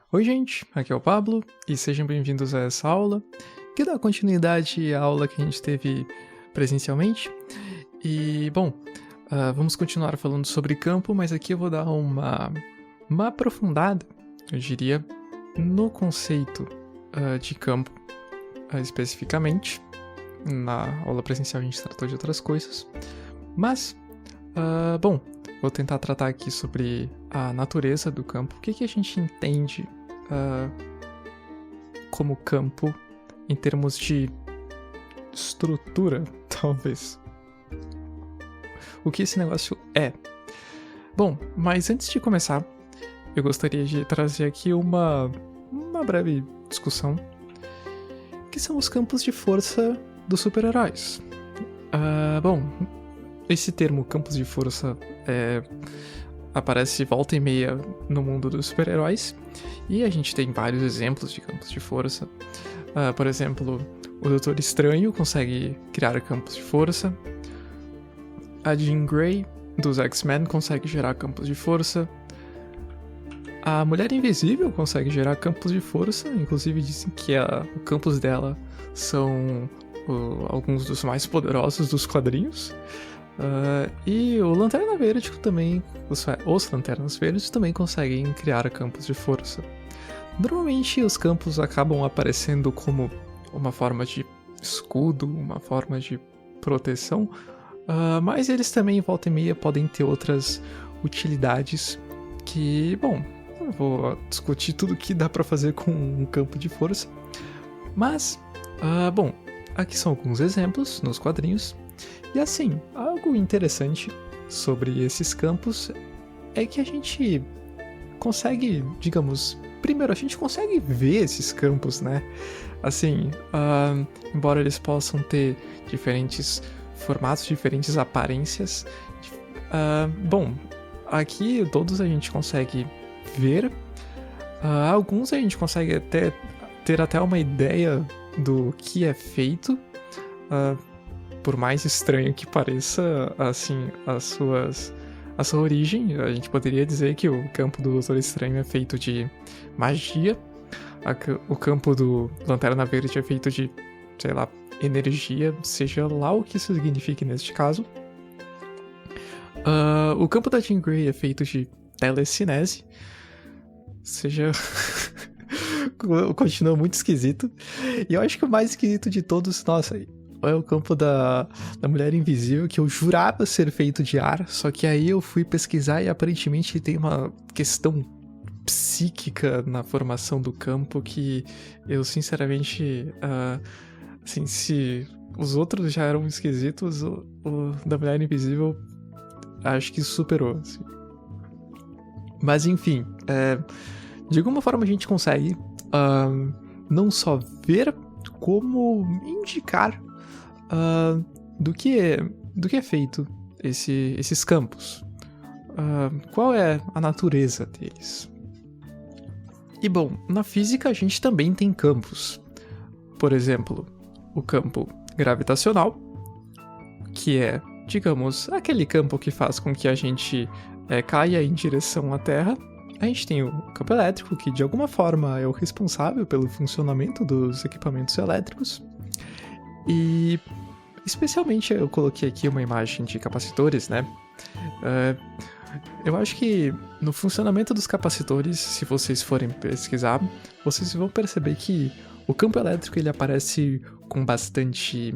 Oi, gente, aqui é o Pablo e sejam bem-vindos a essa aula que dá continuidade à aula que a gente teve presencialmente. E, bom, vamos continuar falando sobre campo, mas aqui eu vou dar uma aprofundada, eu diria, no conceito de campo especificamente. Na aula presencial a gente tratou de outras coisas, mas, bom, vou tentar tratar aqui sobre a natureza do campo, o que a gente entende como campo em termos de estrutura, talvez. O que esse negócio é. Bom, mas antes de começar, eu gostaria de trazer aqui uma breve discussão, que são os campos de força dos super-heróis. Bom, esse termo campos de força aparece volta e meia no mundo dos super-heróis, e a gente tem vários exemplos de campos de força. Por exemplo, o Doutor Estranho consegue criar campos de força, a Jean Grey dos X-Men consegue gerar campos de força, a Mulher Invisível consegue gerar campos de força, inclusive dizem que o campos dela são alguns dos mais poderosos dos quadrinhos. E o Lanterna Verde também, os Lanternas Verdes também conseguem criar campos de força. Normalmente os campos acabam aparecendo como uma forma de escudo, uma forma de proteção, mas eles também, volta e meia, podem ter outras utilidades que, bom, não vou discutir tudo que dá pra fazer com um campo de força, mas, bom, aqui são alguns exemplos nos quadrinhos. E assim, algo interessante sobre esses campos é que a gente consegue, digamos, primeiro a gente consegue ver esses campos, né? Assim, embora eles possam ter diferentes formatos, diferentes aparências, bom, aqui todos a gente consegue ver, alguns a gente consegue ter até uma ideia do que é feito, por mais estranho que pareça, assim, a sua origem. A gente poderia dizer que o campo do Doutor Estranho é feito de magia, o campo do Lanterna Verde é feito de, sei lá, energia, seja lá o que isso signifique neste caso. O campo da Jean Grey é feito de telecinese, seja... continua muito esquisito. E eu acho que o mais esquisito de todos, nossa, é o campo da Mulher Invisível, que eu jurava ser feito de ar, só que aí eu fui pesquisar e aparentemente tem uma questão psíquica na formação do campo que eu sinceramente, assim, se os outros já eram esquisitos, o da Mulher Invisível acho que superou, assim. Mas enfim, de alguma forma a gente consegue não só ver, como indicar do que é feito esses campos. Qual é a natureza deles? E bom, na física a gente também tem campos. Por exemplo, o campo gravitacional, que é, digamos, aquele campo que faz com que a gente caia em direção à Terra. A gente tem o campo elétrico, que de alguma forma é o responsável pelo funcionamento dos equipamentos elétricos. E especialmente eu coloquei aqui uma imagem de capacitores, né? Eu acho que no funcionamento dos capacitores, se vocês forem pesquisar, vocês vão perceber que o campo elétrico ele aparece com bastante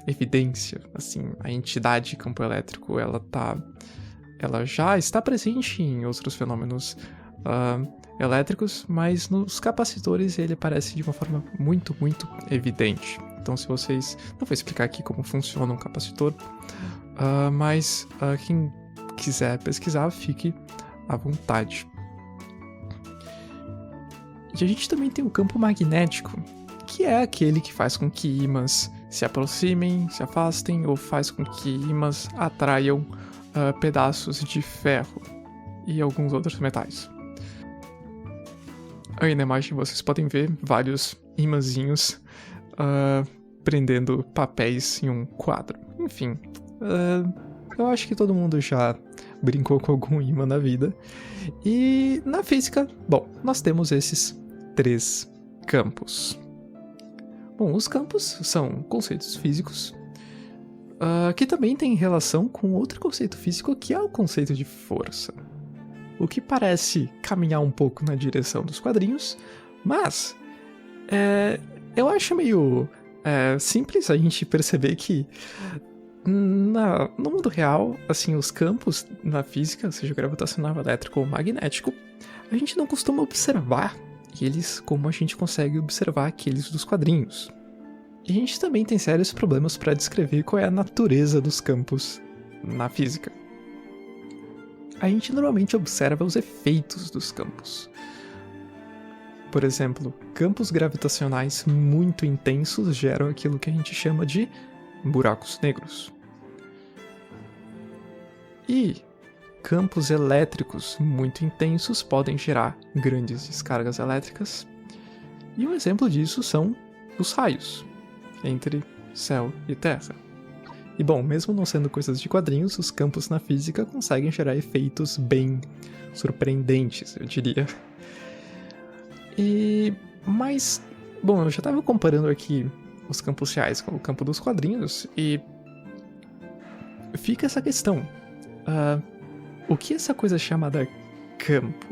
evidência. Assim, a entidade campo elétrico ela já está presente em outros fenômenos elétricos, mas nos capacitores ele aparece de uma forma muito, muito evidente. Então, se vocês... Não vou explicar aqui como funciona um capacitor, mas quem quiser pesquisar, fique à vontade. E a gente também tem o campo magnético, que é aquele que faz com que ímãs se aproximem, se afastem, ou faz com que ímãs atraiam pedaços de ferro e alguns outros metais. Aí na imagem vocês podem ver vários imãzinhos prendendo papéis em um quadro. Enfim, eu acho que todo mundo já brincou com algum ímã na vida. E na física, bom, nós temos esses 3 campos. Bom, os campos são conceitos físicos que também tem relação com outro conceito físico, que é o conceito de força. O que parece caminhar um pouco na direção dos quadrinhos, mas eu acho meio simples a gente perceber que no mundo real, assim, os campos na física, seja gravitacional, elétrico ou magnético, a gente não costuma observar eles como a gente consegue observar aqueles dos quadrinhos. E a gente também tem sérios problemas para descrever qual é a natureza dos campos na física. A gente normalmente observa os efeitos dos campos. Por exemplo, campos gravitacionais muito intensos geram aquilo que a gente chama de buracos negros. E campos elétricos muito intensos podem gerar grandes descargas elétricas. E um exemplo disso são os raios entre céu e terra. E bom, mesmo não sendo coisas de quadrinhos, os campos na física conseguem gerar efeitos bem surpreendentes, eu diria. Mas, bom, eu já estava comparando aqui os campos reais com o campo dos quadrinhos e fica essa questão. O que é essa coisa chamada campo?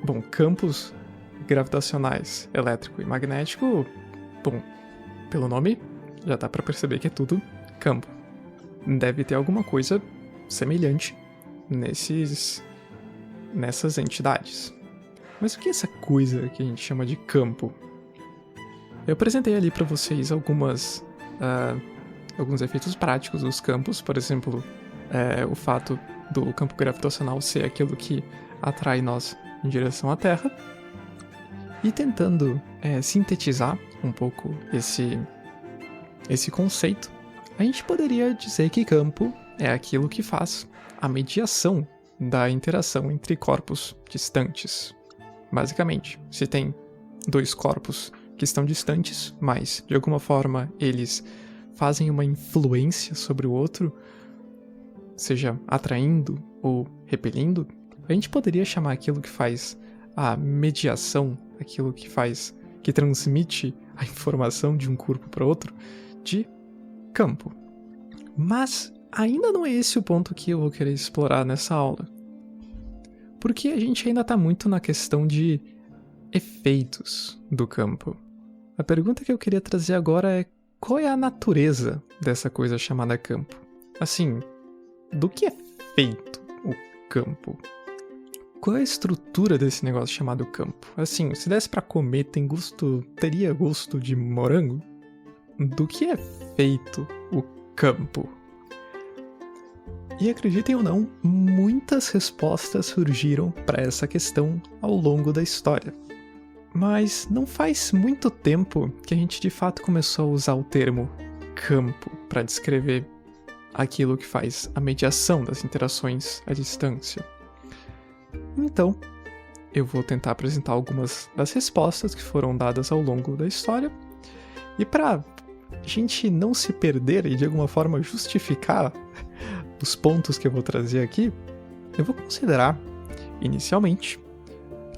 Bom, campos gravitacionais, elétrico e magnético, bom, pelo nome já dá pra perceber que é tudo campo. Deve ter alguma coisa semelhante nessas entidades. Mas o que é essa coisa que a gente chama de campo? Eu apresentei ali pra vocês alguns efeitos práticos dos campos, por exemplo, o fato do campo gravitacional ser aquilo que atrai nós em direção à Terra, e tentando sintetizar um pouco esse conceito, a gente poderia dizer que campo é aquilo que faz a mediação da interação entre corpos distantes. Basicamente, se tem 2 corpos que estão distantes, mas de alguma forma eles fazem uma influência sobre o outro, seja atraindo ou repelindo, a gente poderia chamar aquilo que faz a mediação, aquilo que transmite a informação de um corpo para outro, de campo. Mas ainda não é esse o ponto que eu vou querer explorar nessa aula. Porque a gente ainda está muito na questão de efeitos do campo. A pergunta que eu queria trazer agora é: qual é a natureza dessa coisa chamada campo? Assim, do que é feito o campo? Qual é a estrutura desse negócio chamado campo? Assim, se desse pra comer, teria gosto de morango? Do que é feito o campo? E acreditem ou não, muitas respostas surgiram para essa questão ao longo da história. Mas não faz muito tempo que a gente de fato começou a usar o termo campo para descrever aquilo que faz a mediação das interações à distância. Então, eu vou tentar apresentar algumas das respostas que foram dadas ao longo da história, e para a gente não se perder e de alguma forma justificar os pontos que eu vou trazer aqui, eu vou considerar, inicialmente,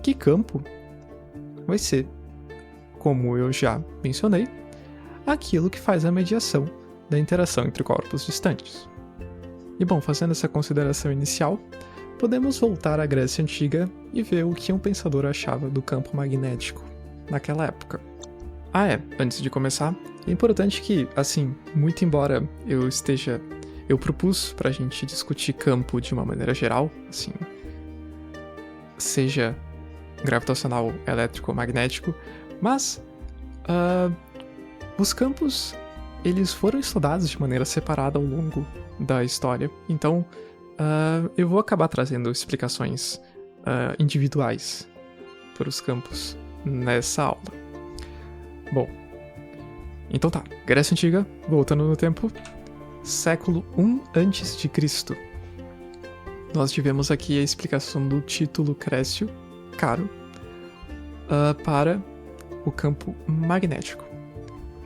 que campo vai ser, como eu já mencionei, aquilo que faz a mediação da interação entre corpos distantes. E bom, fazendo essa consideração inicial, podemos voltar à Grécia Antiga e ver o que um pensador achava do campo magnético naquela época. Antes de começar, é importante que, assim, muito embora eu propus pra gente discutir campo de uma maneira geral, assim, seja gravitacional, elétrico ou magnético, mas os campos, eles foram estudados de maneira separada ao longo da história, então eu vou acabar trazendo explicações individuais para os campos nessa aula. Bom, então tá, Grécia Antiga, voltando no tempo, século I a.C. Nós tivemos aqui a explicação do Tito Lucrécio Caro para o campo magnético.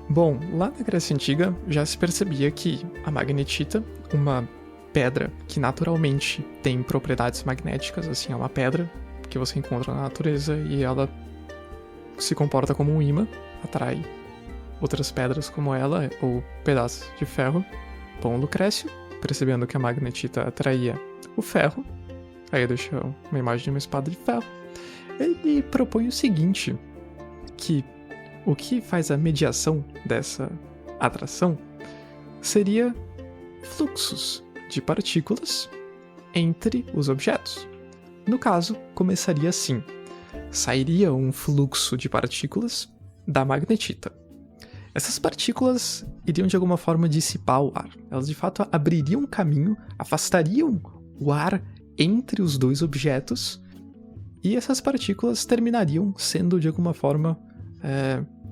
Bom, lá na Grécia Antiga já se percebia que a magnetita, uma pedra que naturalmente tem propriedades magnéticas, assim, é uma pedra que você encontra na natureza e ela se comporta como um ímã, atrai outras pedras como ela, ou pedaços de ferro. Bom, Lucrécio, percebendo que a magnetita atraía o ferro, aí deixa uma imagem de uma espada de ferro, ele propõe o seguinte, que o que faz a mediação dessa atração seria fluxos de partículas entre os objetos. No caso, começaria assim. Sairia um fluxo de partículas da magnetita. Essas partículas iriam de alguma forma dissipar o ar. Elas de fato abririam um caminho, afastariam o ar entre os dois objetos e essas partículas terminariam sendo de alguma forma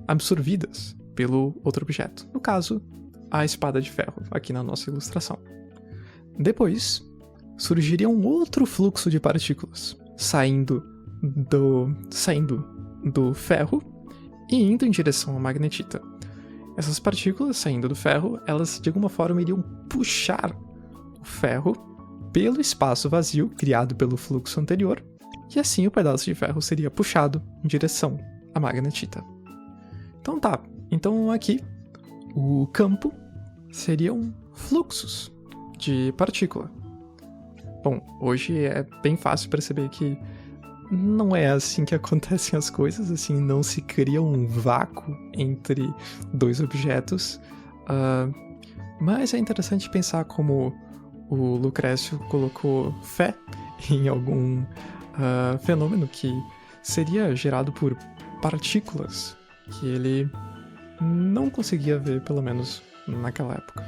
absorvidas pelo outro objeto. No caso, a espada de ferro, aqui na nossa ilustração. Depois, surgiria um outro fluxo de partículas, saindo do ferro e indo em direção à magnetita. Essas partículas, saindo do ferro, elas de alguma forma iriam puxar o ferro pelo espaço vazio criado pelo fluxo anterior, e assim o pedaço de ferro seria puxado em direção à magnetita. Então tá, então aqui o campo seriam fluxos de partícula. Bom, hoje é bem fácil perceber que não é assim que acontecem as coisas, assim, não se cria um vácuo entre dois objetos, mas é interessante pensar como o Lucrécio colocou fé em algum fenômeno que seria gerado por partículas que ele não conseguia ver, pelo menos naquela época.